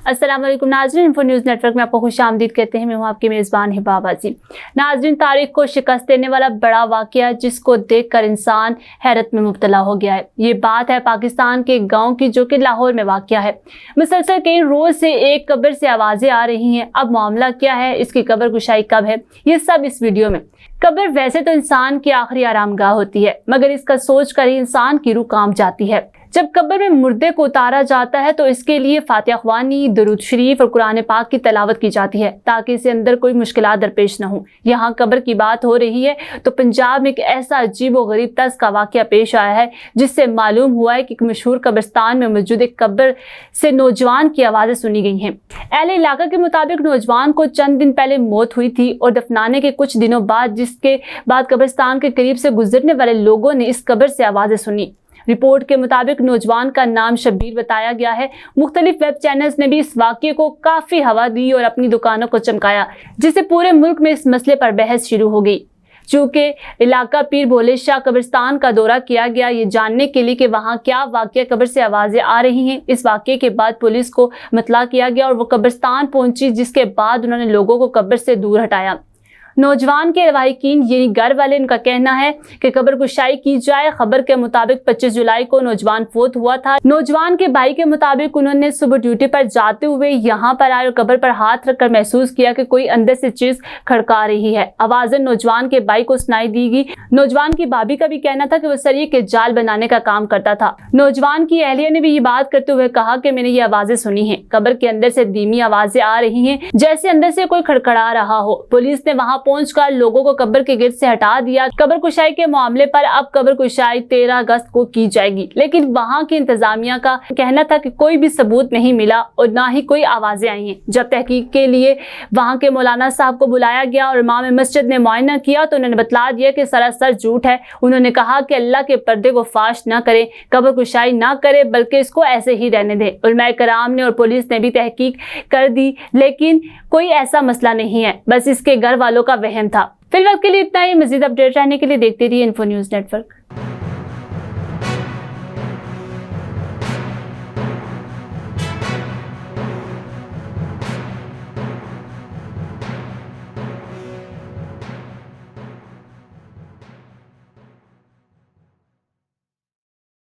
अस्सलाम वालेकुम नाज़रीन, इन्फो न्यूज़ नेटवर्क में आपको खुशामदीद कहते हैं। मैं हूँ आपकी मेज़बान हिबा बाजी। नाज़रीन, तारीख को शिकस्त देने वाला बड़ा वाक़या जिसको देखकर इंसान हैरत में मुब्तला हो गया है। ये बात है पाकिस्तान के गांव की, जो कि लाहौर में वाक़या है। मुसलसल कई रोज़ से एक कब्र से आवाज़ें आ रही हैं। अब मामला क्या है, इसकी कब्र कुशाई कब है, ये सब इस वीडियो में। कब्र वैसे तो इंसान की आखिरी आरामगाह होती है, मगर इसका सोच कर ही इंसान की रूह कांप जाती है। जब कब्र में मुर्दे को उतारा जाता है तो इसके लिए फातिहा ख्वानी, दुरूद शरीफ और कुरान पाक की तलावत की जाती है, ताकि इसे अंदर कोई मुश्किलात दरपेश न हो। यहाँ कब्र की बात हो रही है तो पंजाब में एक ऐसा अजीब व गरीब तर्ज का वाक़या पेश आया है, जिससे मालूम हुआ है कि एक मशहूर कब्रिस्तान में मौजूद एक कब्र से नौजवान की आवाज़ें सुनी गई हैं। अहले इलाका के मुताबिक नौजवान को चंद दिन पहले मौत हुई थी और दफनाने के कुछ दिनों बाद, जिसके बाद कब्रिस्तान के करीब से गुजरने वाले लोगों ने इस कब्र से आवाज़ें सुनी। रिपोर्ट के मुताबिक नौजवान का नाम शब्बीर बताया गया है। मुख्तलिफ वेब चैनल्स ने भी इस वाक़ये को काफ़ी हवा दी और अपनी दुकानों को चमकाया, जिससे पूरे मुल्क में इस मसले पर बहस शुरू हो गई। चूँकि इलाका पीर भोले शाह कब्रिस्तान का दौरा किया गया ये जानने के लिए कि वहाँ क्या वाक़या कब्र से आवाज़ें आ रही हैं। इस वाक़ये के बाद पुलिस को मतला किया गया और वो कब्रिस्तान पहुंची, जिसके बाद उन्होंने लोगों को कब्र से दूर हटाया। नौजवान के रवायकीन यानी घर वाले, इनका कहना है कि कब्र कुशाई की जाए। खबर के मुताबिक 25 जुलाई को नौजवान फोत हुआ था। नौजवान के भाई के मुताबिक उन्होंने सुबह ड्यूटी पर जाते हुए यहाँ पर आए और कब्र पर हाथ रखकर महसूस किया कि कोई अंदर से चीज खड़का रही है। आवाजें नौजवान के भाई को सुनाई दी गई। नौजवान की भाभी का भी कहना था कि वह सरिये के जाल बनाने का काम करता था। नौजवान की अहलिया ने भी ये बात करते हुए कहा कि मैंने ये आवाजें सुनी है। कब्र के अंदर से धीमी आवाजें आ रही हैं, जैसे अंदर से कोई खड़खड़ा रहा हो। पुलिस ने वहां पहुंचकर लोगों को कब्र के गिर्द से हटा दिया। कब्र कुशाई के मामले पर अब कब्र कुशाई 13 अगस्त को की जाएगी, लेकिन वहां की इंतजामिया का कहना था कि कोई भी सबूत नहीं मिला और ना ही कोई आवाजें आई हैं। जब तहकीक के लिए वहां के मौलाना साहब को बुलाया गया और इमाम मस्जिद ने मुआयना किया तो उन्होंने बतला दिया कि सरासर झूठ है। उन्होंने कहा कि अल्लाह के पर्दे को फाश न करे, कब्र कुशाई ना करे, बल्कि इसको ऐसे ही रहने दें। उलमाए कराम ने और पुलिस ने भी तहकीक कर दी, लेकिन कोई ऐसा मसला नहीं है, बस इसके घर वालों का वहम था। फिलहाल के लिए इतना ही। मजीद अपडेट रहने के लिए देखते रहिए इन्फो न्यूज़ नेटवर्क।